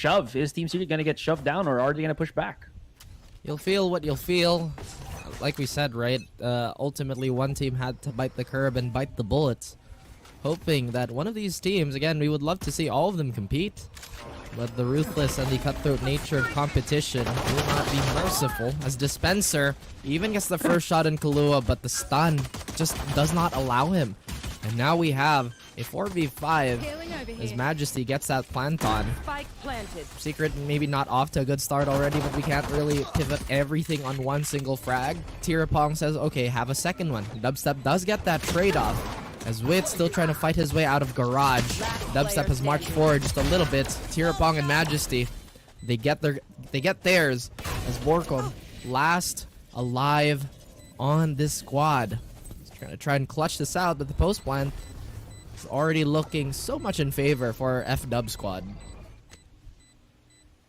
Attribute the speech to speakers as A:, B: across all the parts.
A: shove. Is Team Secret going to get shoved down, or are they going to push back?
B: You'll feel what you'll feel. Like we said, right? Ultimately, one team had to bite the curb and bite the bullets. Hoping that one of these teams, again, we would love to see all of them compete. But the ruthless and the cutthroat nature of competition will not be merciful. As Dispenser even gets the first shot in Kahlua, but the stun just does not allow him. And now we have a 4v5 as Majesty gets that plant on. Secret maybe not off to a good start already, but we can't really pivot everything on one single frag. Tirapong says, okay, have a second one. Dubstep does get that trade-off. As Wit still trying to fight his way out of Garage. Dubstep has marched forward just a little bit. Tirapong and Majesty, they get theirs as Borkom last alive on this squad. He's trying to try and clutch this out, but the post plant is already looking so much in favor for F-Dub squad.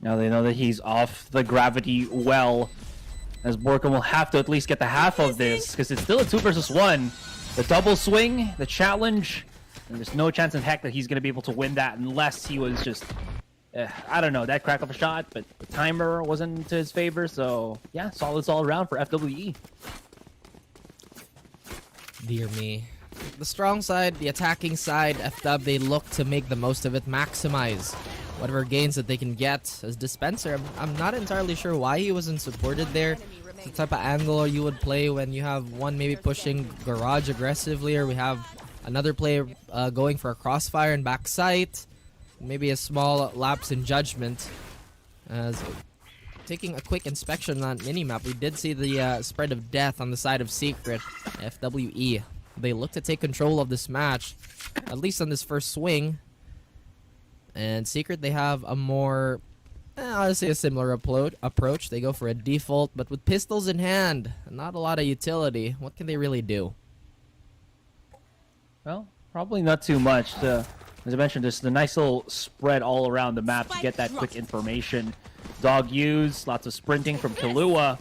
A: Now they know that he's off the gravity well, as Borkom will have to at least get the half of this, because it's still a 2 versus 1. The double swing, the challenge, and there's no chance in heck that he's going to be able to win that unless he was just, I don't know, that crack of a shot, but the timer wasn't to his favor, so yeah, solids all around for FWE.
B: Dear me. The strong side, the attacking side, F-Dub, they look to make the most of it, maximize whatever gains that they can get. As Dispenser, I'm not entirely sure why he wasn't supported there. The type of angle you would play when you have one maybe pushing Garage aggressively, or we have another player going for a crossfire and backside. Maybe a small lapse in judgment. As taking a quick inspection on that minimap, we did see the spread of death on the side of Secret. FWE, they look to take control of this match, at least on this first swing. And Secret, they have a more, honestly, a similar approach. They go for a default, but with pistols in hand, not a lot of utility. What can they really do?
A: Well, probably not too much. As I mentioned, there's the nice little spread all around the map to get that quick information. Dog use, lots of sprinting from Kahlua,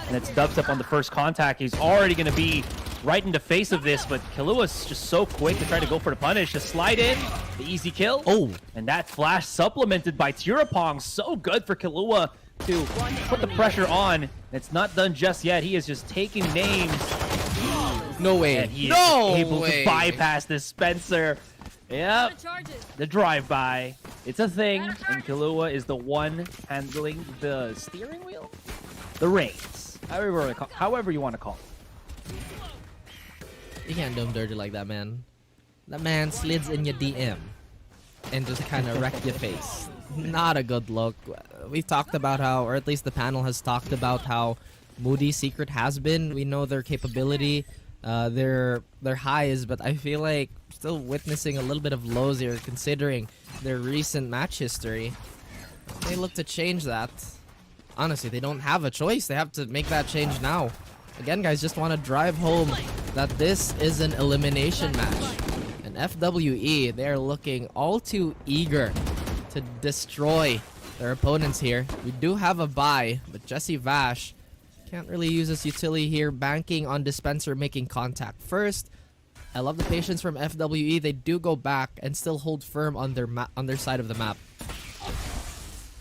A: and it's Dubstep on the first contact. He's already going to be right in the face of this, but Kahlua's just so quick to try to go for the punish. To slide in, the easy kill.
B: Oh,
A: and that flash supplemented by Tirapong. So good for Kahlua to put the pressure on. It's not done just yet. He is just taking names.
B: No way.
A: And he is able to bypass this Spencer. Yep, the drive-by. It's a thing, and Kahlua is the one handling the steering wheel? The reins. However you want to call it.
B: You can't do him dirty like that, man. That man slids in your DM and just kind of wreck your face. Not a good look. We've talked about how, or at least the panel has talked about how moody Secret has been. We know their capability, their highs, but I feel like still witnessing a little bit of lows here considering their recent match history. They look to change that. Honestly, they don't have a choice. They have to make that change now. Again, guys, just want to drive home that this is an elimination match. And FWE, they're looking all too eager to destroy their opponents here. We do have a bye, but Jesse Vash can't really use his utility here, banking on Dispenser making contact first. I love the patience from FWE. They do go back and still hold firm on their side of the map.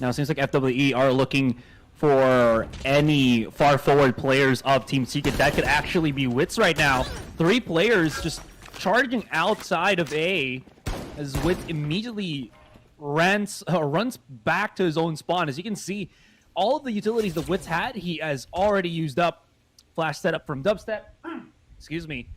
A: Now it seems like FWE are looking for any far forward players of Team Secret. That could actually be Wits right now. 3 players just charging outside of A, as Wits immediately runs back to his own spawn. As you can see, all of the utilities that Wits had, he has already used up. Flash setup from Dubstep. Excuse me.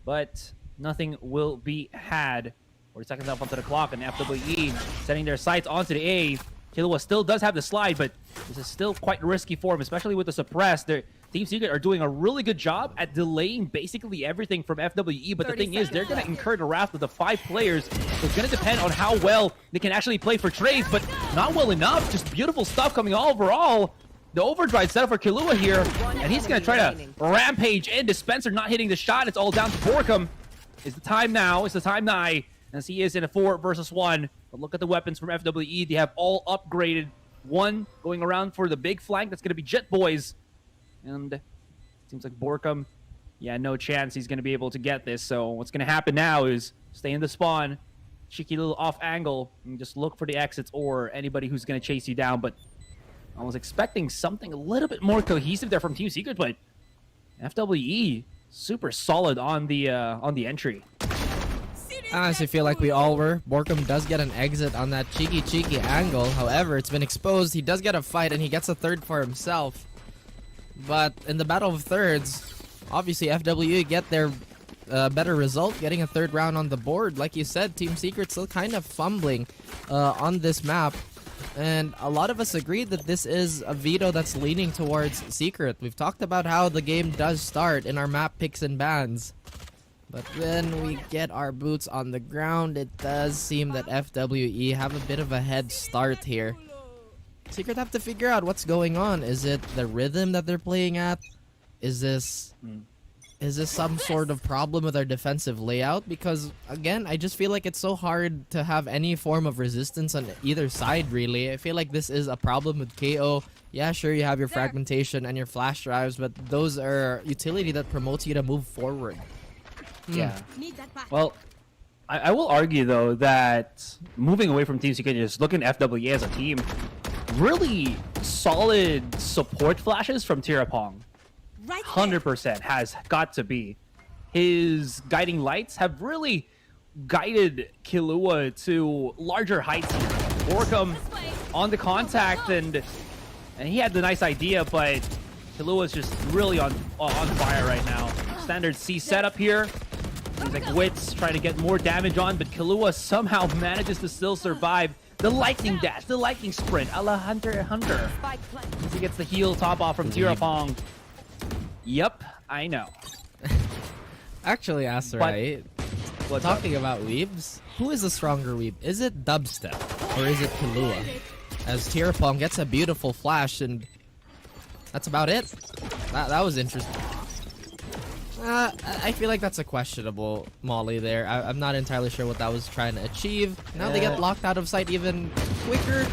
A: But nothing will be had. 40 seconds left onto the clock, and FWE setting their sights onto the A. Kahlua still does have the slide, but this is still quite risky for him, especially with the suppress. Their Team Secret are doing a really good job at delaying basically everything from FWE, but the thing is, they're going to incur the wrath of the 5 players. So it's going to depend on how well they can actually play for trades, but not well enough. Just beautiful stuff coming all overall. The overdrive setup for Kahlua here, and he's going to try to rampage in. Dispenser not hitting the shot. It's all down to Borkom. Is the time now? Is the time nigh? As he is in a 4 versus 1. But look at the weapons from FWE. They have all upgraded. One going around for the big flank. That's going to be Jet Boys. And it seems like Borkom, yeah, no chance he's going to be able to get this. So what's going to happen now is stay in the spawn. cheeky little off angle and just look for the exits or anybody who's going to chase you down. But I was expecting something a little bit more cohesive there from Team Secret, but FWE super solid on the entry.
B: I honestly feel like we all were. Borkum does get an exit on that cheeky angle. However, it's been exposed. He does get a fight, and he gets a third for himself. But in the battle of thirds, obviously FWE get their better result, getting a third round on the board. Like you said, Team Secret still kind of fumbling on this map. And a lot of us agree that this is a veto that's leaning towards Secret. We've talked about how the game does start in our map picks and bans. But when we get our boots on the ground, it does seem that FWE have a bit of a head start here. Secret have to figure out what's going on. Is it the rhythm that they're playing at? Is this some sort of problem with our defensive layout? Because again, I just feel like it's so hard to have any form of resistance on either side, really. I feel like this is a problem with KO. Yeah, sure, you have your fragmentation and your flash drives, but those are utility that promotes you to move forward.
A: Yeah. Well, I will argue, though, that moving away from Team Secret, just looking at FWE as a team, really solid support flashes from Tirapong. 100% has got to be. His guiding lights have really guided Killua to larger heights here. Borkum on the contact, and he had the nice idea, but Killua's just really on fire right now. Standard C setup here. Seems like Wits trying to get more damage on, but Killua somehow manages to still survive the lightning dash, the lightning sprint, a la Hunter x Hunter. He gets the heal top off from Tirapong. Yep, I know.
B: Actually, Aserai, talking about weebs, who is the stronger weeb? Is it Dubstep or is it Killua? As Tirapong gets a beautiful flash, and that's about it. That was interesting. I feel like that's a questionable molly there. I'm not entirely sure what that was trying to achieve. Now they get locked out of sight even quicker.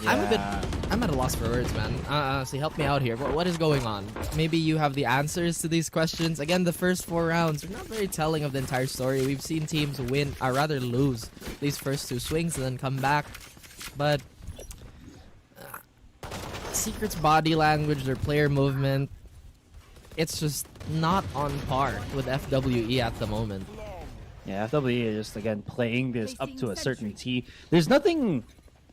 A: Yeah.
B: I'm at a loss for words, man. Honestly, help me out here. What is going on? Maybe you have the answers to these questions. Again, the first 4 rounds are not very telling of the entire story. We've seen teams win, or rather lose, these first 2 swings and then come back. But Secret's body language, their player movement, it's just not on par with FWE at the moment.
A: Yeah, FWE is just, again, playing this up to a certain T. There's nothing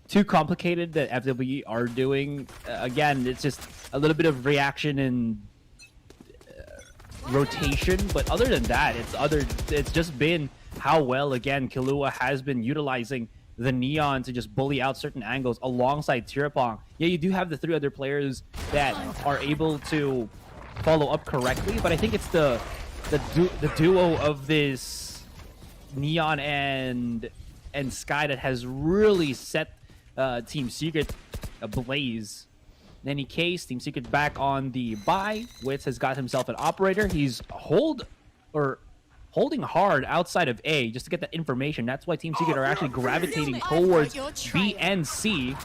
A: too complicated that FWE are doing. Again, it's just a little bit of reaction and rotation, but other than that, it's just been how well, again, Killua has been utilizing the Neon to just bully out certain angles alongside Tirapong. Yeah, you do have the 3 other players that are able to follow up correctly, but I think it's the duo of this Neon and Sky that has really set Team Secret ablaze. In any case, Team Secret back on the buy. Wits has got himself an operator. He's holding hard outside of A just to get that information. That's why Team Secret are actually gravitating towards B and C.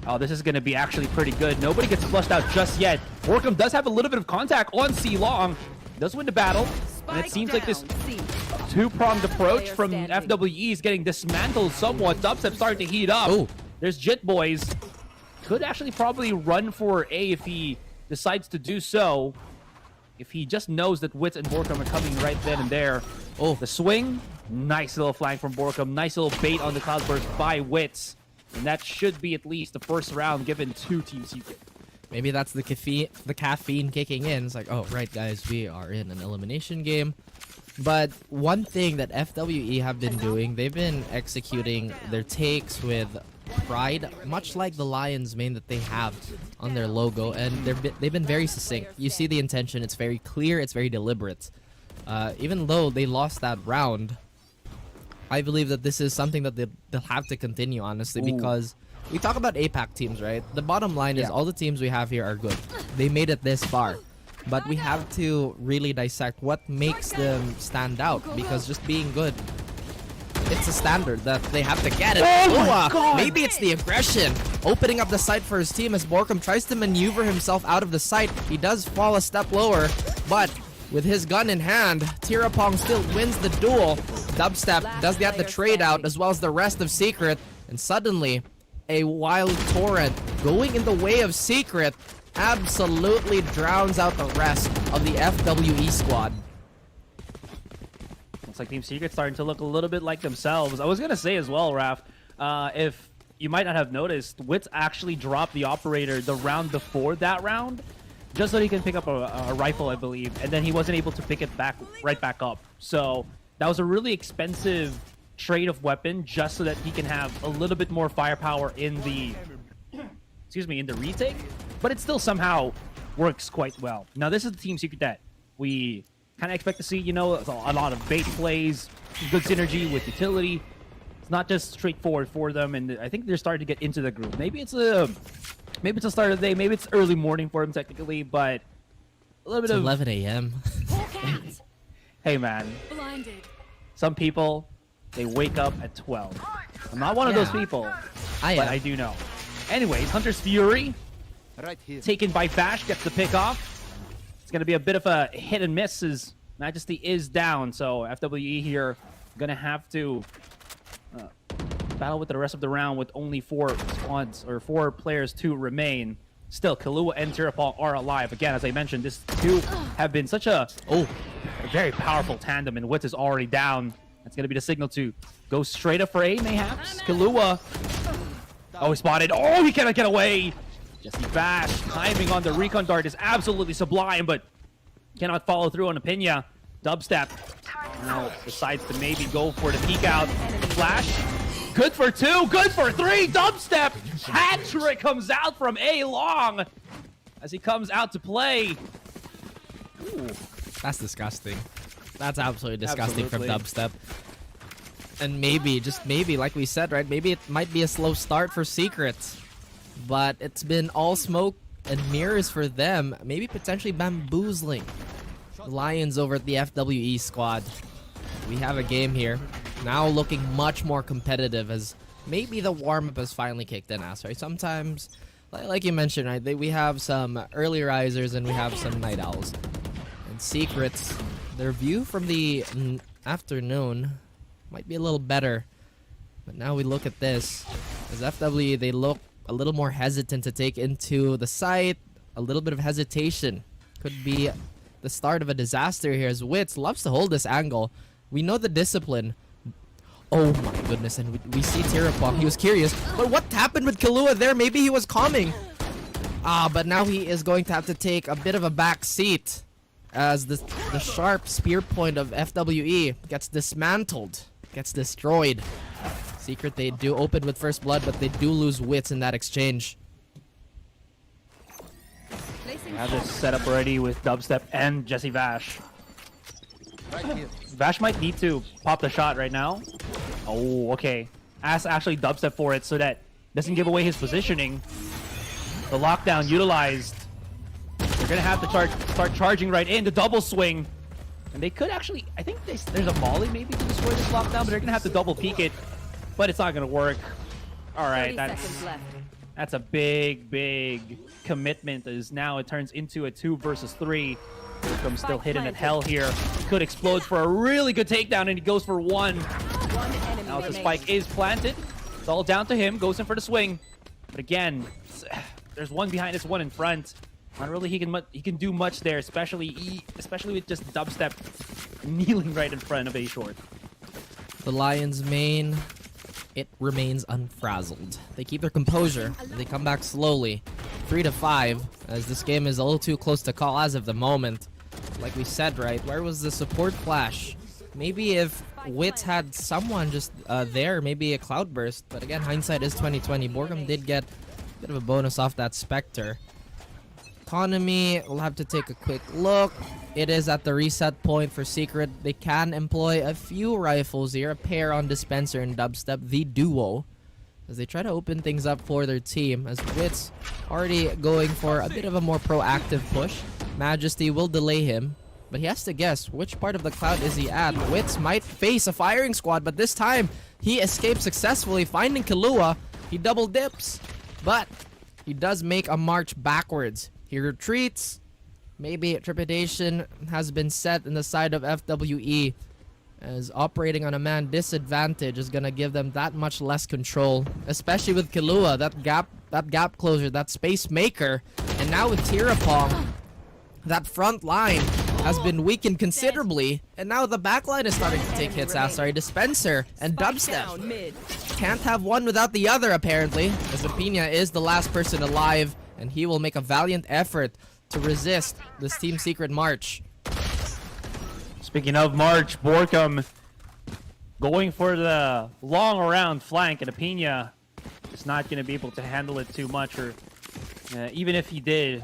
A: Oh, this is going to be actually pretty good. Nobody gets flushed out just yet. Borkum does have a little bit of contact on C Long. Does win the battle. And it seems like this 2-pronged approach from FWE is getting dismantled somewhat. Dubstep starting to heat up.
B: Ooh.
A: There's Jit Boys. Could actually probably run for A if he decides to do so. If he just knows that Wits and Borkum are coming right then and there. Oh, the swing. Nice little flank from Borkum. Nice little bait on the Cloudburst by Wits. And that should be at least the first round given to Team Secret.
B: Maybe that's the caffeine kicking in. It's like, oh, right, guys, we are in an elimination game. But one thing that FWE have been doing, they've been executing their takes with pride, much like the Lions main that they have on their logo, and they've been very succinct. You see the intention, it's very clear, it's very deliberate. Even though they lost that round, I believe that this is something that they'll have to continue, honestly, because we talk about APAC teams, right? The bottom line is all the teams we have here are good. They made it this far. But we have to really dissect what makes them stand out, because just being good, it's a standard that they have to get it. Maybe it's the aggression. Opening up the site for his team as Borkum tries to maneuver himself out of the site. He does fall a step lower, but with his gun in hand. Tirapong still wins the duel. Dubstep does get the trade out as well as the rest of Secret. And suddenly, a wild torrent going in the way of Secret absolutely drowns out the rest of the FWE squad.
A: Looks like Team Secret's starting to look a little bit like themselves. I was going to say as well, Raph, if you might not have noticed, Wits actually dropped the operator the round before that round, just so he can pick up a rifle, I believe, and then he wasn't able to pick it right back up. So that was a really expensive trade of weapon just so that he can have a little bit more firepower in the in the retake, but it still somehow works quite well. Now this is the Team Secret that we kind of expect to see, you know, a lot of bait plays, good synergy with utility. It's not just straightforward for them, and I think they're starting to get into the groove. Maybe it's the start of the day, maybe it's early morning for them technically, but a little bit of
B: 11 a.m.
A: Hey man,
C: Blinded.
A: some people, they wake up at 12. I'm not one of those people, but I do know. Anyways, Hunter's Fury,
D: Right here.
A: taken by Bash, gets the pick off. It's going to be a bit of a hit and miss as Majesty is down, so FWE here going to have to battle with the rest of the round with only 4 squads, or 4 players to remain. Still, Kahlua and Tirapong are alive. Again, as I mentioned, these two have been such a very powerful tandem, and Wits is already down. That's going to be the signal to go straight up for A, mayhaps. Kahlua. Oh, he spotted. Oh, he cannot get away. Jesse Bash timing on the recon dart is absolutely sublime, but cannot follow through on Apinya. Dubstep now decides to maybe go for the peek out. Flash. Good for 2. Good for 3. Dubstep. Hat-trick comes out from A Long as he comes out to play. Ooh.
B: That's disgusting. That's absolutely disgusting from
A: Absolutely.
B: Dubstep. And maybe, just maybe, like we said, right? Maybe it might be a slow start for Secrets. But it's been all smoke and mirrors for them. Maybe potentially bamboozling the Lions over at the FWE squad. We have a game here. Now looking much more competitive as maybe the warm-up has finally kicked in us, right? Sometimes, like you mentioned, right? We have some early risers and we have some night owls. And Secrets, their view from the afternoon might be a little better. But now we look at this. As FWE, they look a little more hesitant to take into the site. A little bit of hesitation. Could be the start of a disaster here as Wits loves to hold this angle. We know the discipline. Oh my goodness, and we see Tirapong. He was curious. But what happened with Kahlua there? Maybe he was calming. But now he is going to have to take a bit of a back seat as the sharp spear point of FWE gets dismantled, gets destroyed. Secret, they do open with first blood, but they do lose Wits in that exchange.
A: We have this set up already with Dubstep and Jesse Vash.
D: Right here.
A: Vash might need to pop the shot right now. Oh, okay. Ask actually Dubstep for it so that doesn't give away his positioning. The lockdown utilized. They're gonna have to start charging right in the double swing, and they could actually. I think there's a volley maybe to destroy this lockdown, but they're gonna have to double peek it. But it's not gonna work. All right,
C: 30 seconds left.
A: that's a big commitment. As now it turns into a 2 versus 3. Wickham still hidden at hell here. Could explode for a really good takedown, and he goes for 1.
C: One enemy
A: Now the
C: remains.
A: spike is planted. It's all down to him. Goes in for the swing. But again, there's one behind us, one in front. Not really he can do much there, especially with just Dubstep kneeling right in front of A Short.
B: The Lions' main, it remains unfrazzled. They keep their composure, and they come back slowly. 3-5, as this game is a little too close to call as of the moment. Like we said, right, where was the support flash? Maybe if Wits had someone just there, maybe a cloudburst. But again, hindsight is 2020. Borgum did get a bit of a bonus off that Spectre. Economy, we'll have to take a quick look. It is at the reset point for Secret. They can employ a few rifles here, a pair on Dispenser and Dubstep, the duo, as they try to open things up for their team. As Wits already going for a bit of a more proactive push. Majesty will delay him, but he has to guess which part of the cloud is he at. Wits might face a firing squad, but this time he escaped successfully, finding Kahlua. He double dips, but he does make a march backwards. He retreats, maybe trepidation has been set in the side of FWE, as operating on a man disadvantage is gonna give them that much less control, especially with Killua, that gap closer, that space maker, and now with Tirapong, that front line has been weakened considerably, and now the back line is starting to take hits. Dispenser and Dubstep can't have one without the other, apparently, as Pina is the last person alive, and he will make a valiant effort to resist this Team Secret march.
A: Speaking of March, Borkum going for the long around flank, and Apina is not going to be able to handle it too much, or even if he did,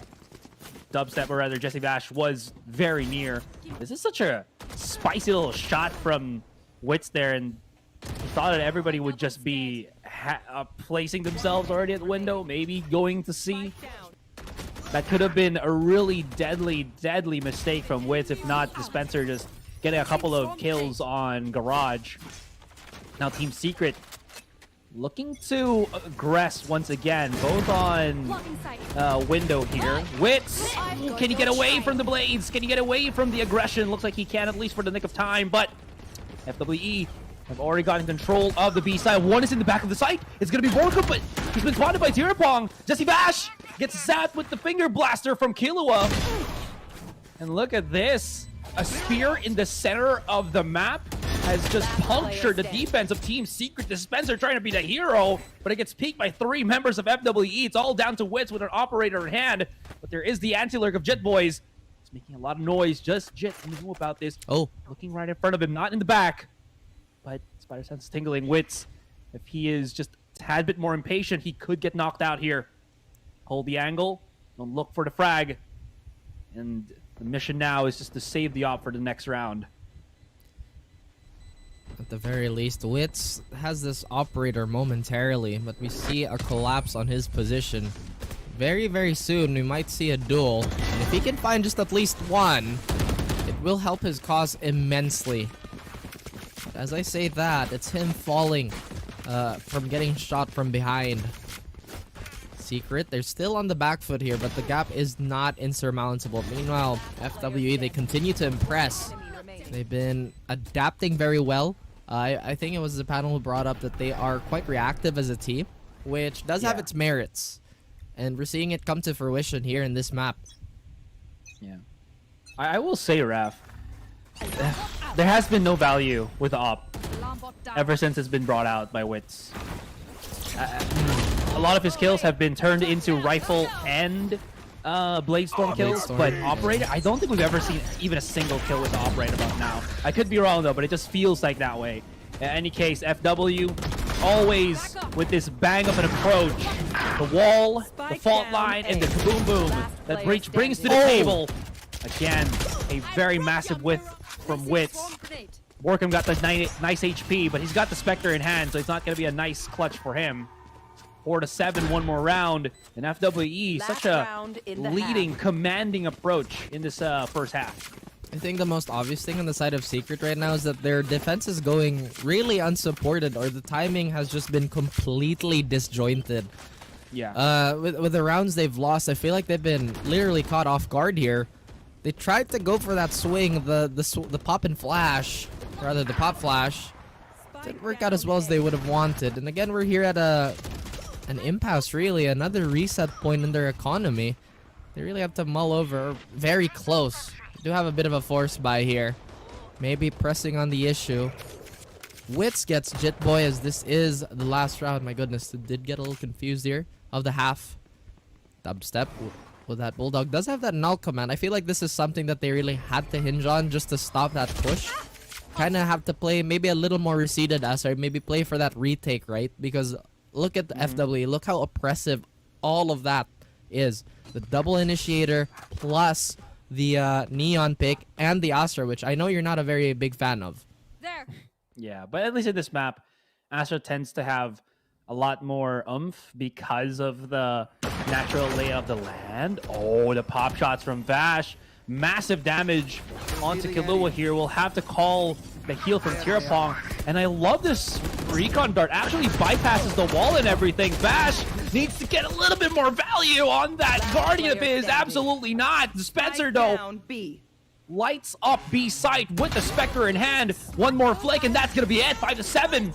A: Dubstep, or rather Jesse Bash, was very near. This is such a spicy little shot from Wits there, and he thought that everybody would just be placing themselves already at the window, maybe going to C. That could have been a really deadly mistake from Wits, if not Dispenser just getting a couple of kills on Garage. Now Team Secret looking to aggress once again, both on window here. Wits, can he get away from the blades? Can he get away from the aggression? Looks like he can, at least for the nick of time, but FWE have already gotten control of the B side. One is in the back of the site. It's going to be Borkum, but he's been spotted by Tirapong. Jesse Bash gets zapped with the finger blaster from Killua. And look at this. A spear in the center of the map has just punctured the defense of Team Secret. Dispenser trying to be the hero, but it gets peeked by 3 members of FWE. It's all down to Wits with an operator in hand, but there is the anti-lurk of Jit Boys. It's making a lot of noise. Just Jit knew about this.
B: Oh,
A: looking right in front of him, not in the back. But Spider Sense tingling. Wits, if he is just a tad bit more impatient, he could get knocked out here. Hold the angle, don't look for the frag. And the mission now is just to save the op for the next round.
B: At the very least, Wits has this operator momentarily, but we see a collapse on his position. Very, very soon, we might see a duel. And if he can find just at least one, it will help his cause immensely. But as I say that, it's him falling from getting shot from behind. Secret, they're still on the back foot here, but the gap is not insurmountable. Meanwhile, FWE, they continue to impress. They've been adapting very well. I think it was the panel who brought up that they are quite reactive as a team, which does have its merits. And we're seeing it come to fruition here in this map.
A: Yeah. I will say, Raph, there has been no value with op ever since it's been brought out by Wits. A lot of his kills have been turned into rifle and Blade Storm kills, but Operator, I don't think we've ever seen even a single kill with the Operator up now. I could be wrong though, but it just feels like that way. In any case, FW always with this bang of an approach. The wall, the fault line, and the kaboom boom that Breach brings to the table. Again, a very massive whiff from Wits. Borkum got the nice HP, but he's got the Spectre in hand, so it's not going to be a nice clutch for him. 4-7, one more round. And FWE, such a leading, commanding approach in this first half.
B: I think the most obvious thing on the side of Secret right now is that their defense is going really unsupported, or the timing has just been completely disjointed.
A: Yeah.
B: With the rounds they've lost, I feel like they've been literally caught off guard here. They tried to go for that swing, the pop and flash, rather the pop flash. Didn't work out as well as they would have wanted. And again, we're here at an impasse, really, another reset point in their economy. They really have to mull over. Very close. They do have a bit of a force buy here. Maybe pressing on the issue. Wits gets Jit Boy, as this is the last round. My goodness, did get a little confused here of the half. Dubstep with that Bulldog does have that null command. I feel like this is something that they really had to hinge on just to stop that push. Kind of have to play maybe a little more receded as, or maybe play for that retake, right? Because look at the FW. Look how oppressive all of that is. The double initiator plus the Neon pick and the Astra, which I know you're not a very big fan of.
C: There.
A: Yeah, but at least in this map, Astra tends to have a lot more oomph because of the natural layout of the land. Oh, the pop shots from Vash. massive damage onto Killua here. We'll have to call the heal from Tirapong. And I love this recon dart. Actually bypasses the wall and everything. Bash needs to get a little bit more value on that Guardian of his. Absolutely not. Spencer, though, lights up B site with the Spectre in hand. One more flick, and that's going to be it. 5-7.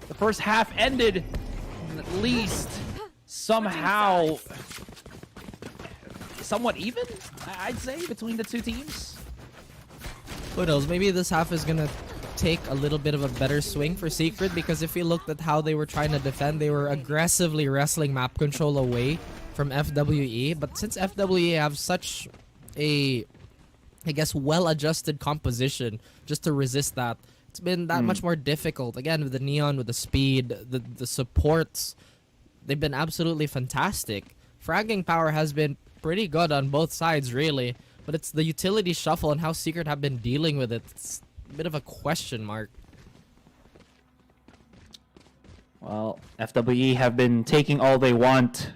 A: The first half ended, at least somehow, somewhat even, I'd say, between the two teams.
B: Who knows? Maybe this half is gonna take a little bit of a better swing for Secret, because if you looked at how they were trying to defend, they were aggressively wrestling map control away from FWE. But since FWE have such a, I guess, well-adjusted composition just to resist that, it's been that much more difficult. Again, with the Neon, with the speed, the supports, they've been absolutely fantastic. Fragging power has been pretty good on both sides, really. But it's the utility shuffle and how Secret have been dealing with it. It's a bit of a question mark.
A: Well, FWE have been taking all they want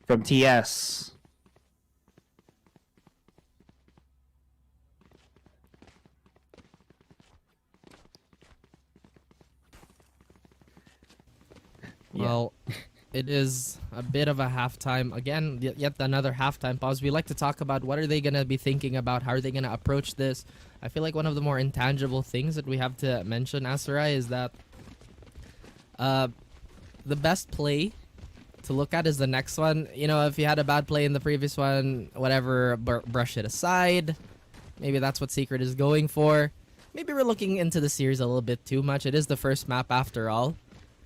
A: from TS.
B: Well, it is a bit of a halftime. Again, yet another halftime pause. We like to talk about what are they going to be thinking about, how are they going to approach this. I feel like one of the more intangible things that we have to mention, Asarai, is that the best play to look at is the next one. You know, if you had a bad play in the previous one, whatever, brush it aside. Maybe that's what Secret is going for. Maybe we're looking into the series a little bit too much. It is the first map after all.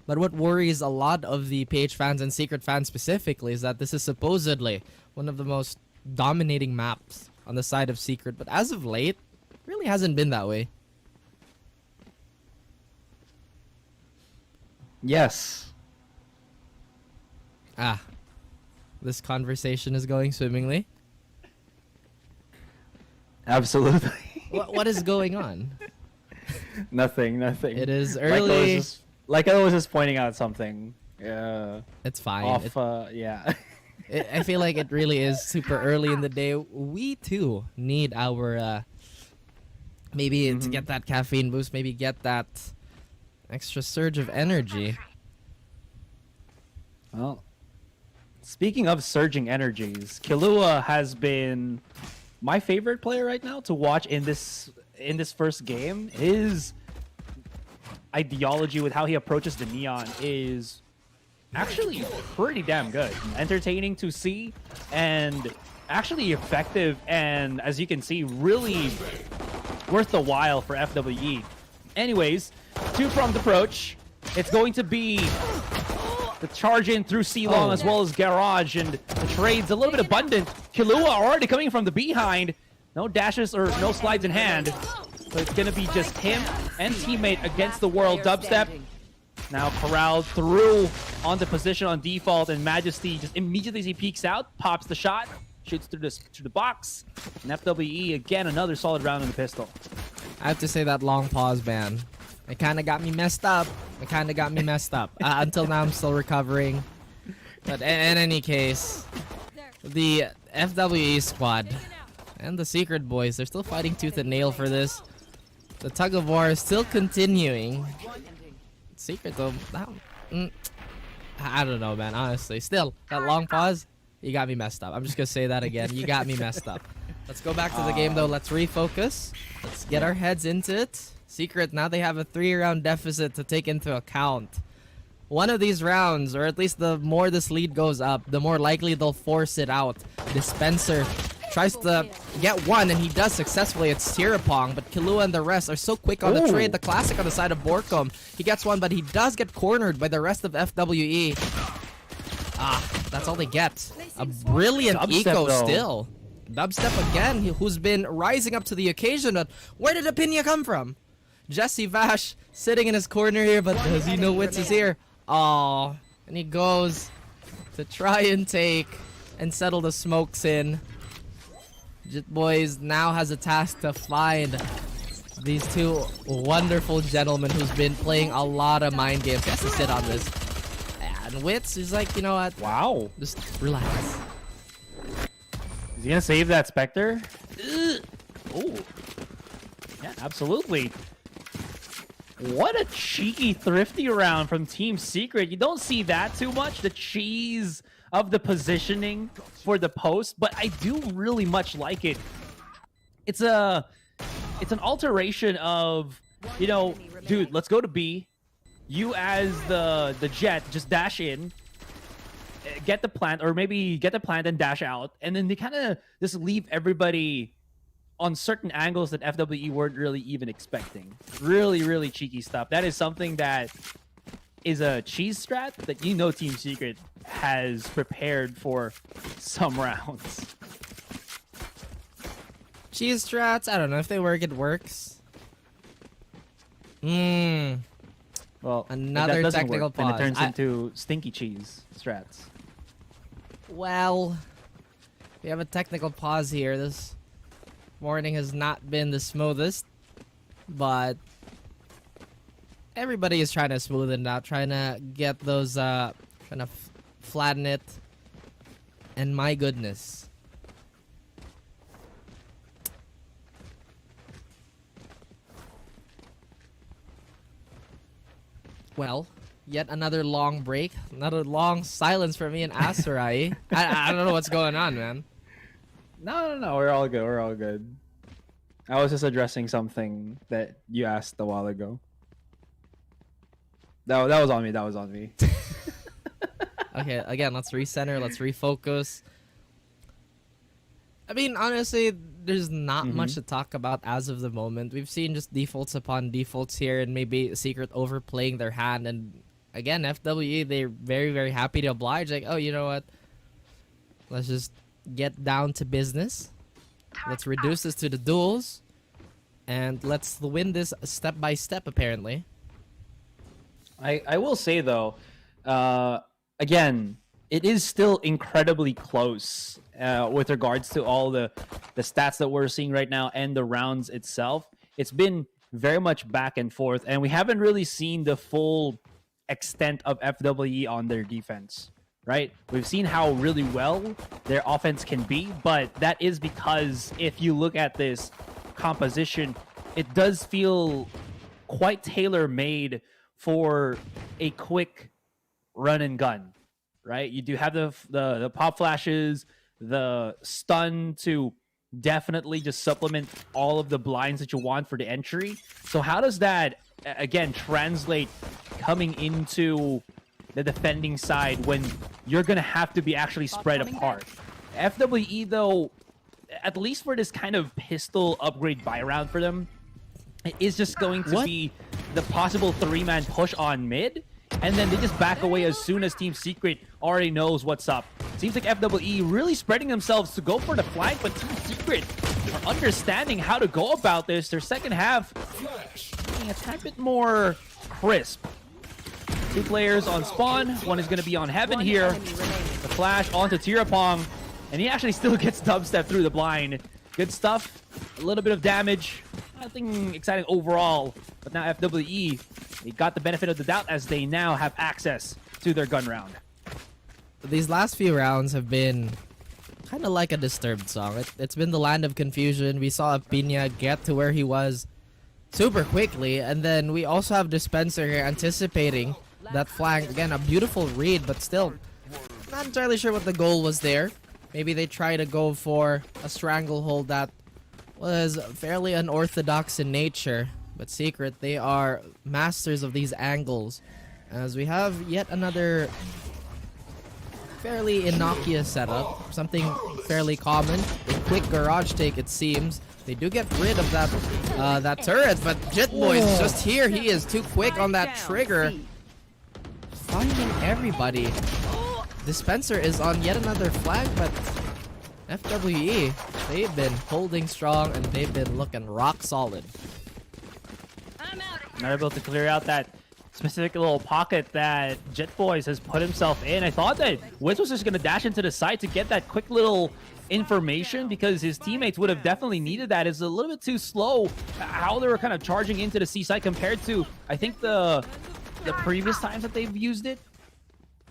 B: But what worries a lot of the PH fans and Secret fans specifically is that this is supposedly one of the most dominating maps on the side of Secret. But as of late, it really hasn't been that way.
A: Yes.
B: This conversation is going swimmingly.
A: Absolutely.
B: What is going on?
A: Nothing.
B: It is early.
A: Like I was just pointing out something. Yeah.
B: It's fine.
A: Yeah.
B: I feel like it really is super early in the day. We too need our maybe to get that caffeine boost, maybe get that extra surge of energy.
A: Well, speaking of surging energies, Killua has been my favorite player right now to watch in this first game. His ideology with how he approaches the Neon is actually pretty damn good. Entertaining to see and actually effective, and as you can see, really worth the while for FWE. Anyways, two-pronged approach. It's going to be the charge in through C-Long as well as Garage, and the trade's a little bit abundant. Killua already coming from the behind. No dashes or no slides in hand. So it's going to be just him and teammate against the world. Dubstep now corralled through onto position on default, and Majesty just immediately as he peeks out, pops the shot, shoots through the box. And FWE, again, another solid round in the pistol.
B: I have to say that long pause, man. It kind of got me messed up. Until now, I'm still recovering. But in any case, the FWE squad and the Secret boys, they're still fighting tooth and nail for this. The tug of war is still continuing. Secret, though, I don't know, man, honestly. Still, that long pause, you got me messed up. I'm just going to say that again. You got me messed up. Let's go back to the game, though. Let's refocus. Let's get our heads into it. Secret, now they have a 3-round deficit to take into account. One of these rounds, or at least the more this lead goes up, the more likely they'll force it out. Dispenser tries to get one, and he does successfully. It's Tirapong, but Killua and the rest are so quick on the trade. The classic on the side of Borkum. He gets one, but he does get cornered by the rest of FWE. That's all they get. A brilliant
A: Dubstep,
B: eco
A: though.
B: still. Dubstep again, who's been rising up to the occasion. But where did Opinia come from? Jesse Vash sitting in his corner here, but does he know Wits is here? And he goes to try and take and settle the smokes in. Jit Boys now has a task to find these two wonderful gentlemen who's been playing a lot of mind games. He has to sit on this. And Wits is like, you know what?
A: Wow.
B: Just relax.
A: Is he going to save that Spectre? Oh, yeah, absolutely. What a cheeky, thrifty round from Team Secret. You don't see that too much, the cheese of the positioning for the post, but I do really much like it. It's an alteration of, you know, dude, let's go to B. You as the jet just dash in, get the plant, or maybe get the plant and dash out, and then they kind of just leave everybody on certain angles that FWE weren't really even expecting. Really, really cheeky stuff. That is something that is a cheese strat that you know Team Secret has prepared for some rounds.
B: Cheese strats, I don't know if they work, it works.
A: Well,
B: Another
A: if that doesn't
B: technical
A: work, then it
B: pause.
A: turns into stinky cheese strats.
B: Well, we have a technical pause here. This morning has not been the smoothest, but everybody is trying to smooth it out, trying to get those, trying to flatten it. And my goodness. Well, yet another long break, another long silence for me and Asarai. I don't know what's going on, man.
A: No, we're all good. We're all good. I was just addressing something that you asked a while ago. That was on me. That was on me.
B: Okay, again, let's recenter, let's refocus. I mean, honestly, there's not much to talk about as of the moment. We've seen just defaults upon defaults here, and maybe Secret overplaying their hand. And again, FWE, they're very, very happy to oblige. Like, oh, you know what? Let's just get down to business. Let's reduce this to the duels. And let's win this step by step, apparently.
A: I will say, though, again, it is still incredibly close with regards to all the stats that we're seeing right now and the rounds itself. It's been very much back and forth, and we haven't really seen the full extent of FWE on their defense, right? We've seen how really well their offense can be, but that is because if you look at this composition, it does feel quite tailor-made for a quick run and gun, right? You do have the pop flashes, the stun to definitely just supplement all of the blinds that you want for the entry. So how does that, again, translate coming into the defending side when you're going to have to be actually spread apart? FWE, though, at least for this kind of pistol upgrade buy round for them, it is just going to be the possible 3-man push on mid, and then they just back away as soon as Team Secret already knows what's up. Seems like FWE really spreading themselves to go for the flank, but Team Secret are understanding how to go about this. Their second half being a tad bit more crisp. 2 players on spawn. One is going to be on heaven here. The flash onto Tirapong, and he actually still gets dubstep through the blind. Good stuff. A little bit of damage. Nothing exciting overall, but now FWE, they got the benefit of the doubt as they now have access to their gun round.
B: These last few rounds have been kind of like a Disturbed song. It's been the land of confusion. We saw Pina get to where he was super quickly, and then we also have Dispenser here anticipating that flank. Again, a beautiful read, but still not entirely sure what the goal was there. Maybe they try to go for a stranglehold that was fairly unorthodox in nature, but Secret, they are masters of these angles. As we have yet another fairly innocuous setup, something fairly common, a quick garage take it seems. They do get rid of that turret, but Jetboy's just here. He is too quick on that trigger, finding everybody. Dispenser is on yet another flag, but FWE, they've been holding strong and they've been looking rock solid.
A: Not able to clear out that specific little pocket that Jetboys has put himself in. I thought that Wiz was just going to dash into the side to get that quick little information because his teammates would have definitely needed that. It's a little bit too slow how they were kind of charging into the C side compared to, I think, the previous times that they've used it.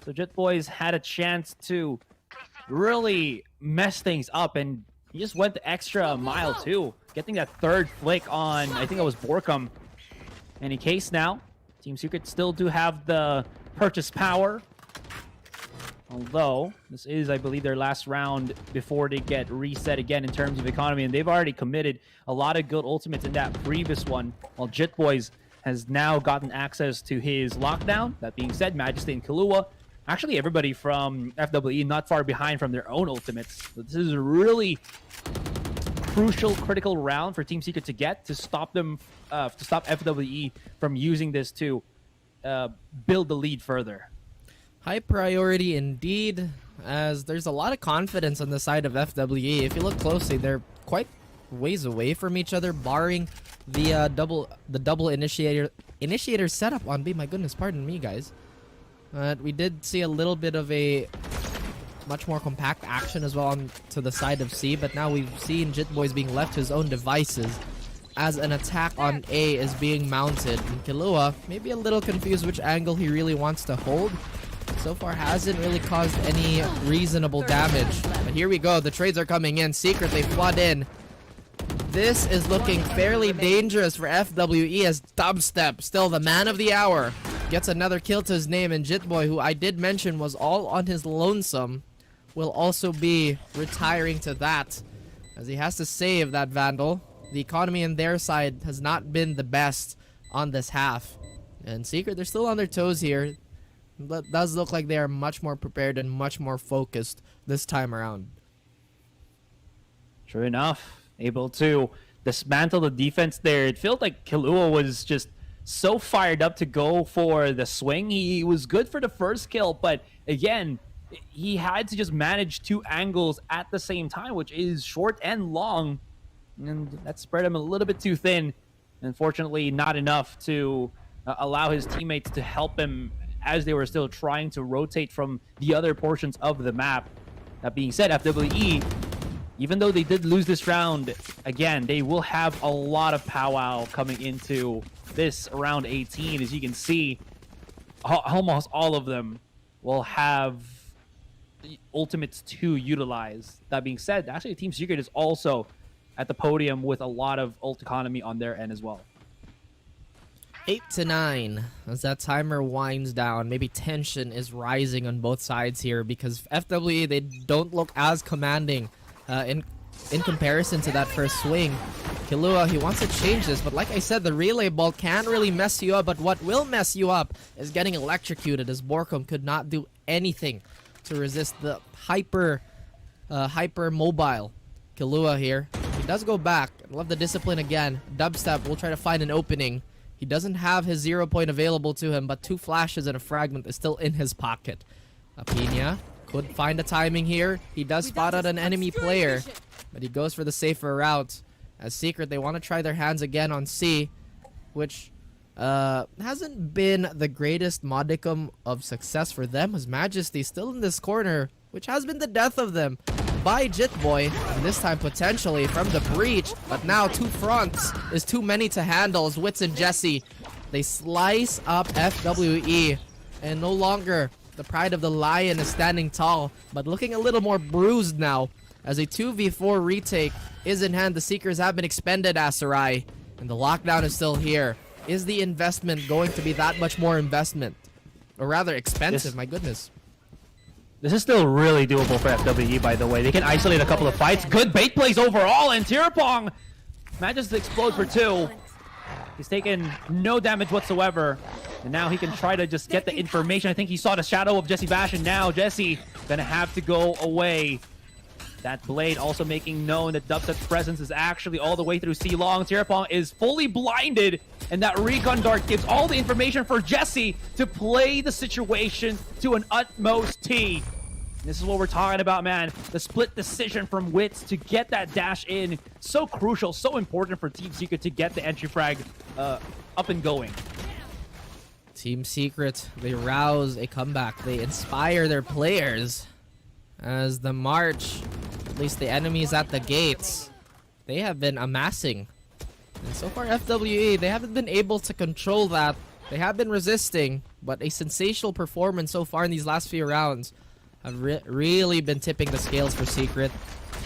A: So Jetboys had a chance to really mess things up, and he just went the extra mile too. getting that third flick on, I think it was Borkum. Any case now, Team Secret still do have the purchase power. Although, this is, I believe, their last round before they get reset again in terms of economy. And they've already committed a lot of good ultimates in that previous one. While Jitboys has now gotten access to his lockdown. That being said, Majesty and Kahlua, actually everybody from FWE not far behind from their own ultimates. So this is a really crucial, critical round for Team Secret to get to stop them, to stop FWE from using this to build the lead further.
B: High priority indeed, as there's a lot of confidence on the side of FWE. If you look closely, they're quite ways away from each other, barring the double initiator setup on B. My goodness, pardon me, guys. We did see a little bit of a much more compact action as well on to the side of C, but now we've seen Jitboys being left to his own devices as an attack on A is being mounted. And Kahlua may be a little confused which angle he really wants to hold. So far hasn't really caused any reasonable damage. But here we go, the trades are coming in. Secret, they flood in. This is looking fairly dangerous for FWE as Dubstep, still the man of the hour, gets another kill to his name, and Jitboy, who I did mention was all on his lonesome, will also be retiring to that, as he has to save that Vandal. The economy on their side has not been the best on this half. And Secret, they're still on their toes here. It does look like they are much more prepared and much more focused this time around.
A: True enough. Able to dismantle the defense there. It felt like Kahlua was just so fired up to go for the swing. He was good for the first kill, but again, he had to just manage two angles at the same time, which is short and long, and that spread him a little bit too thin. Unfortunately, not enough to allow his teammates to help him as they were still trying to rotate from the other portions of the map. That being said, FWE, even though they did lose this round, again, they will have a lot of powwow coming into this round 18. As you can see, almost all of them will have ultimates to utilize. That being said, actually Team Secret is also at the podium with a lot of ult economy on their end as well.
B: 8-9 as that timer winds down. Maybe tension is rising on both sides here because FWE, they don't look as commanding in comparison to that first swing. Kahlua, he wants to change this, but like I said, the relay ball can't really mess you up, but what will mess you up is getting electrocuted, as Borkum could not do anything to resist the hyper mobile Kahlua here. He does go back. I love the discipline again. Dubstep will try to find an opening. He doesn't have his 0 point available to him, but two flashes and a fragment is still in his pocket. Apina could find a timing here. He does spot out an enemy player, but he goes for the safer route. As Secret, they want to try their hands again on C, which hasn't been the greatest modicum of success for them, as Majesty still in this corner, which has been the death of them by Jitboy, and this time potentially from the breach, but now two fronts is too many to handle as Wits and Jesse, they slice up FWE, and no longer the pride of the Lion is standing tall, but looking a little more bruised now, as a 2v4 retake is in hand. The Seekers have been expended, Asarai, and the lockdown is still here. Is the investment going to be that much more investment? Or rather expensive, my goodness.
A: This is still really doable for FWE, by the way. They can isolate a couple of fights. Good bait plays overall, and Tirapong manages to explode for 2. He's taken no damage whatsoever, and now he can try to just get the information. I think he saw the shadow of Jesse Bash, and now Jesse gonna have to go away. That blade also making known that Dubstep's presence is actually all the way through C-Long. Tirapong is fully blinded, and that recon dart gives all the information for Jesse to play the situation to an utmost T. This is what we're talking about, man. The split decision from Wits to get that dash in. So crucial, so important for Team Secret to get the entry frag up and going.
B: Team Secret, they rouse a comeback. They inspire their players as the march, at least the enemies at the gates, they have been amassing. And so far, FWE, they haven't been able to control that. They have been resisting, but a sensational performance so far in these last few rounds have really been tipping the scales for Secret.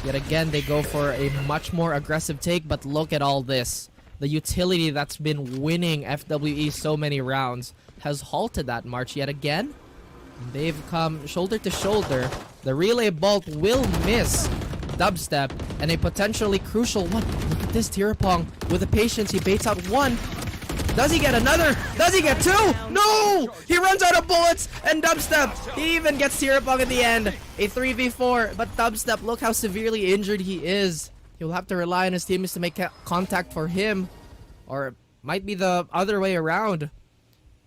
B: Yet again, they go for a much more aggressive take, but look at all this. The utility that's been winning FWE so many rounds has halted that march yet again. They've come shoulder to shoulder. The relay bolt will miss Dubstep, and a potentially crucial one. Look at this, Tirapong with the patience. He baits out one. Does he get another? Does he get two? No! He runs out of bullets, and Dubstep, he even gets Tirapong in the end. A 3v4, but Dubstep, look how severely injured he is. He'll have to rely on his teammates to make contact for him, or it might be the other way around.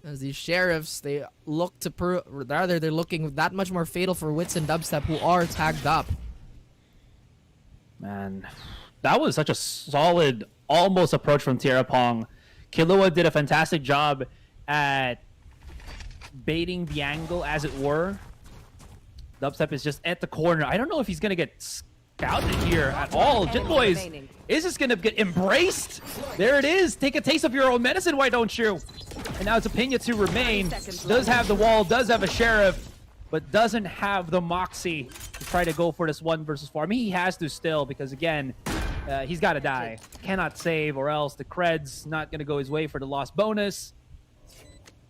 B: As these sheriffs, they look to rather they're looking that much more fatal for Wits and Dubstep, who are tagged up.
A: Man, that was such a solid, almost approach from Tirapong. Killua did a fantastic job at baiting the angle, as it were. Dubstep is just at the corner. I don't know if he's going to get scouted here at all. Jitboys, is this going to get embraced? There it is. Take a taste of your own medicine, why don't you? And now it's Opinia to remain. Does have the wall, does have a sheriff, but doesn't have the moxie to try to go for this 1 versus 4. I mean, he has to still, because again, he's got to die. Cannot save, or else the cred's not going to go his way for the lost bonus.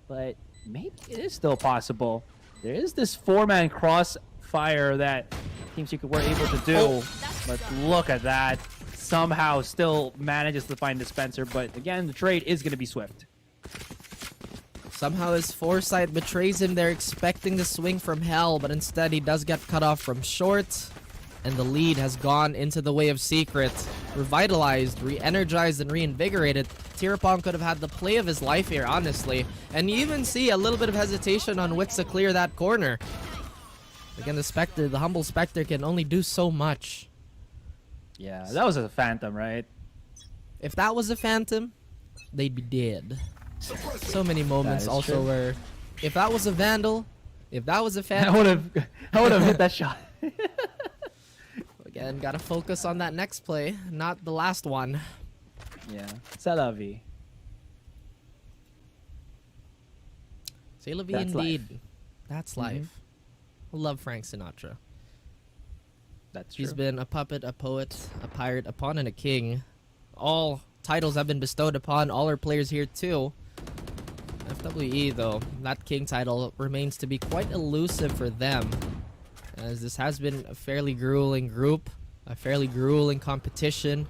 A: But maybe it is still possible. There is this 4-man crossfire that Team Secret were able to do. But look at that. Somehow still manages to find Dispenser. But again, the trade is going to be swift.
B: Somehow his foresight betrays him. They're expecting the swing from hell, but instead he does get cut off from short. And the lead has gone into the way of Secret. Revitalized, re-energized, and reinvigorated. Tirapong could have had the play of his life here, honestly. And you even see a little bit of hesitation on Wits to clear that corner. Again, the Spectre, the humble Spectre, can only do so much.
A: Yeah, that was a Phantom, right?
B: If that was a Phantom, they'd be dead. So many moments also
A: true.
B: where, if that was a Vandal, if that was a
A: I
B: Phantom,
A: would have hit that shot.
B: again, gotta focus on that next play, not the last one.
A: Yeah, c'est la vie.
B: C'est la vie
A: That's
B: indeed.
A: life.
B: That's life. I love Frank Sinatra.
A: That's true.
B: He's been a puppet, a poet, a pirate, a pawn, and a king. All titles have been bestowed upon all our players here too. FWE, though, that king title remains to be quite elusive for them, as this has been a fairly grueling group, a fairly grueling competition.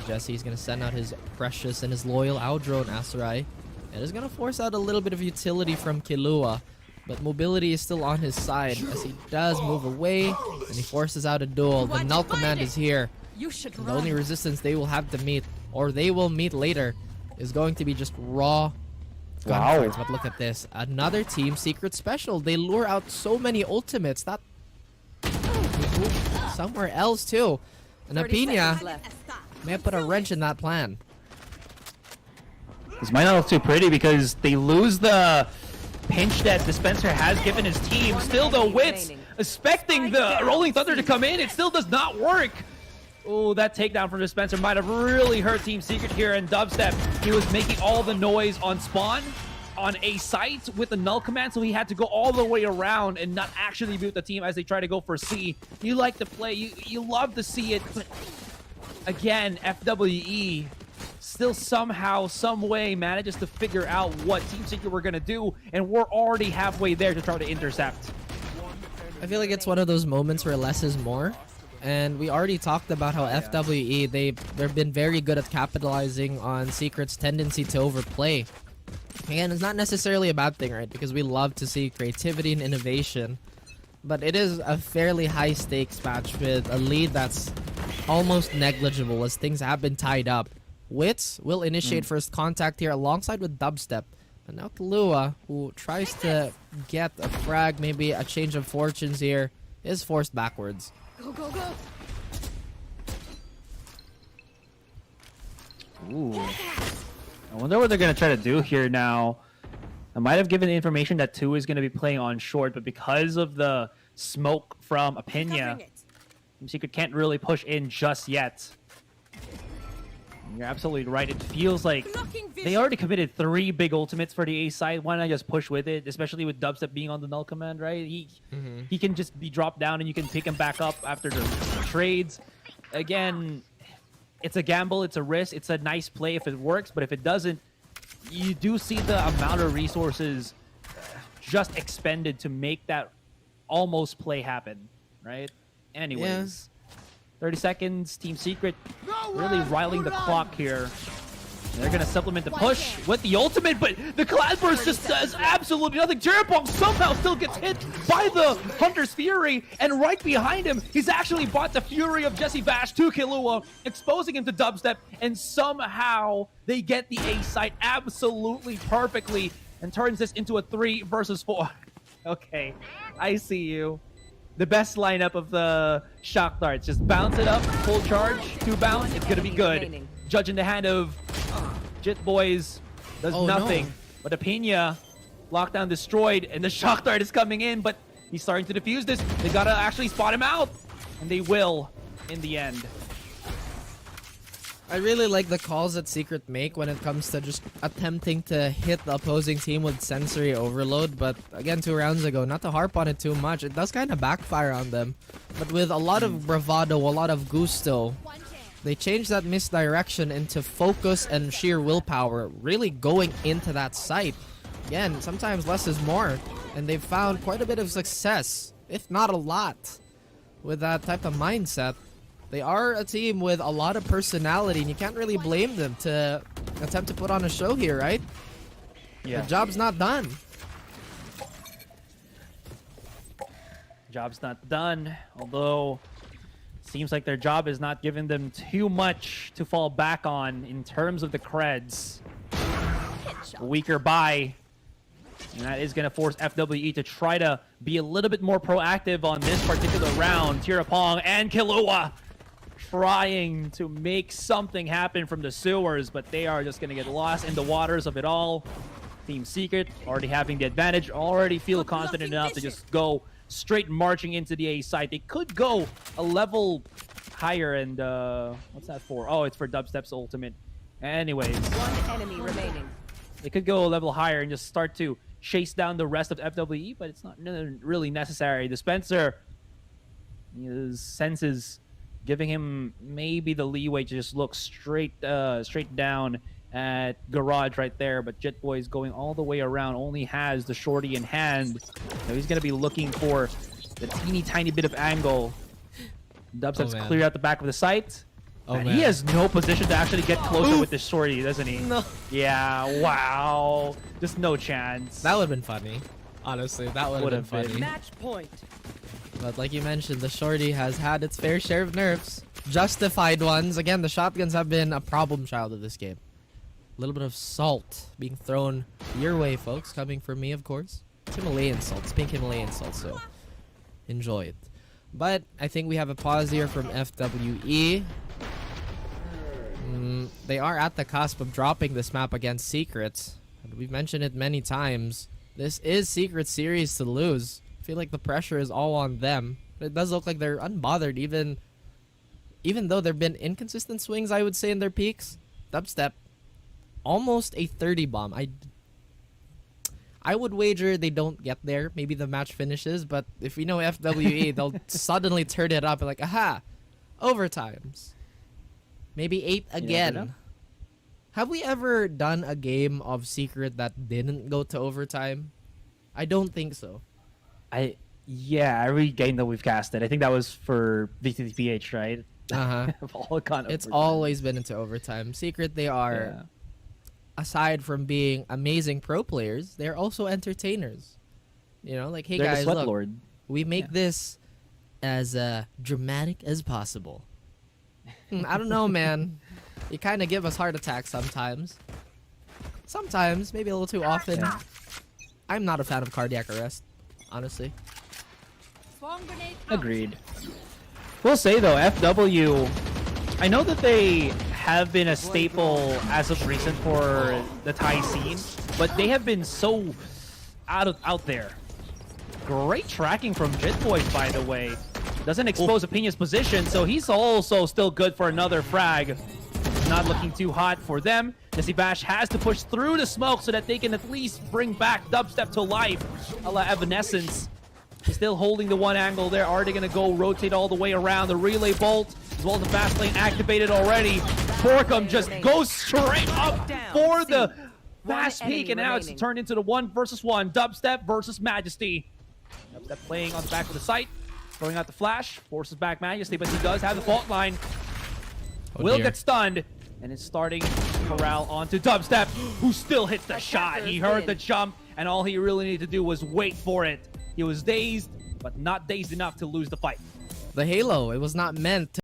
B: Jesse's going to send out his precious and his loyal Aldro and Asarai, and is going to force out a little bit of utility from Killua, but mobility is still on his side as he does move away, and he forces out a duel. The null command is here. And the only resistance they will have to meet, or they will meet later, is going to be just raw gunfights. But look at this. Another Team Secret special. They lure out so many ultimates. That they move somewhere else too. And Opinia may have put a wrench in that plan.
A: This might not look too pretty because they lose the pinch that Dispenser has given his team. Still, though, Wits expecting the Rolling Thunder to come in. It still does not work. Oh, that takedown from Dispenser might have really hurt Team Secret here. And Dubstep, he was making all the noise on spawn on a site with the null command, so he had to go all the way around and not actually boot the team as they try to go for C. You like to play, you love to see it, but again, FWE still somehow, some way manages to figure out what Team Secret were going to do, and we're already halfway there to try to intercept.
B: I feel like it's one of those moments where less is more. And we already talked about how FWE, they've been very good at capitalizing on Secret's tendency to overplay. Again, it's not necessarily a bad thing, right? Because we love to see creativity and innovation. But it is a fairly high stakes match with a lead that's almost negligible as things have been tied up. Wits will initiate first contact here alongside with Dubstep. And now Killua, who tries to get a frag, maybe a change of fortunes here, is forced backwards.
C: Go, go, go.
A: Ooh. I wonder what they're going to try to do here now. I might have given the information that 2 is going to be playing on short, but because of the smoke from Opinia, Team Secret can't really push in just yet. You're absolutely right. It feels like they already committed 3 big ultimates for the A side. Why not just push with it? Especially with Dubstep being on the null command, right? He can just be dropped down and you can pick him back up after the trades. Again, it's a gamble, it's a risk, it's a nice play if it works, but if it doesn't, you do see the amount of resources just expended to make that almost play happen, right? Anyways. 30 seconds, Team Secret really riling the clock here. They're going to supplement the push with the ultimate, but the Cloud Burst just does absolutely nothing. Jerapong somehow still gets hit by the Hunter's Fury, and right behind him, he's actually bought the Fury of Jesse Bash to Killua, exposing him to Dubstep, and somehow they get the A site absolutely perfectly and turns this into a 3 versus 4. Okay, I see you. The best lineup of the shock darts. Just bounce it up, full charge, 2 bounce, it's gonna be good. Judge in the hand of Jit Boys does nothing.
B: No.
A: But Apina, lockdown destroyed, and the shock dart is coming in, but he's starting to defuse this. They gotta actually spot him out, and they will in the end.
B: I really like the calls that Secret make when it comes to just attempting to hit the opposing team with sensory overload, but again, 2 rounds ago, not to harp on it too much, it does kind of backfire on them. But with a lot of bravado, a lot of gusto, they change that misdirection into focus and sheer willpower, really going into that site. Again, sometimes less is more, and they've found quite a bit of success, if not a lot, with that type of mindset. They are a team with a lot of personality, and you can't really blame them to attempt to put on a show here, right?
A: Yeah.
B: The job's not done.
A: Job's not done, although seems like their job is not giving them too much to fall back on in terms of the creds. A weaker buy, and that is going to force FWE to try to be a little bit more proactive on this particular round. Tirapong and Killua trying to make something happen from the sewers, but they are just going to get lost in the waters of it all. Team Secret already having the advantage, already feel confident enough to just go straight marching into the A site. They could go a level higher, and what's that for? Oh, it's for Dubstep's ultimate. Anyways,
C: 1 enemy remaining.
A: they could go a level higher and just start to chase down the rest of FWE, but it's not really necessary. The Spencer, his senses giving him maybe the leeway to just look straight down at Garage right there, but Jet Boy is going all the way around, only has the shorty in hand. So he's going to be looking for the teeny tiny bit of angle. Dubstep's clear out the back of the site. And he has no position to actually get closer with this shorty, doesn't he?
B: No.
A: Yeah, wow. Just no chance.
B: That would have been funny. Honestly, that would have been funny.
C: Match point.
B: But like you mentioned, the shorty has had its fair share of nerfs. Justified ones. Again, the shotguns have been a problem child of this game. A little bit of salt being thrown your way, folks. Coming from me, of course. Himalayan salt. It's pink Himalayan salt, so enjoy it. But I think we have a pause here from FWE. They are at the cusp of dropping this map against Secrets. We've mentioned it many times. This is Secret's series to lose. I feel like the pressure is all on them. But it does look like they're unbothered, even though there have been inconsistent swings, I would say, in their peaks. Dubstep, almost a 30 bomb. I would wager they don't get there. Maybe the match finishes, but if we know FWE, they'll suddenly turn it up and like, aha, overtimes. Maybe 8 again. Have we ever done a game of Secret that didn't go to overtime? I don't think so.
A: Yeah, every game that we've casted. I think that was for VCT, right?
B: It's always been into overtime. Secret, they are, aside from being amazing pro players, they're also entertainers. You know, like, hey
A: they're
B: guys,
A: the
B: look,
A: Lord.
B: we make this as dramatic as possible. I don't know, man. You kind of give us heart attacks sometimes. Sometimes, maybe a little too often.
A: Yeah.
B: I'm not a fan of cardiac arrest, honestly.
A: Agreed. We'll say though, FW, I know that they have been a staple as of recent for the Thai scene, but they have been so out there. Great tracking from Jit Boys, by the way. Doesn't expose Opinion's position, so he's also still good for another frag. not looking too hot for them. Jesse Bash has to push through the smoke so that they can at least bring back Dubstep to life. A la Evanescence. He's still holding the one angle there. Are they going to go rotate all the way around? The relay bolt, as well as the fast lane activated already. Torcum just goes straight up for the fast peak, and now it's turned into the 1v1. Dubstep versus Majesty. Dubstep playing on the back of the site. Throwing out the flash, forces back Majesty, but he does have the fault line. Will get stunned, and it's starting to corral onto Dubstep, who still hits the shot. He heard the jump, and all he really needed to do was wait for it. He was dazed, but not dazed enough to lose the fight.
B: The Halo, it was not meant to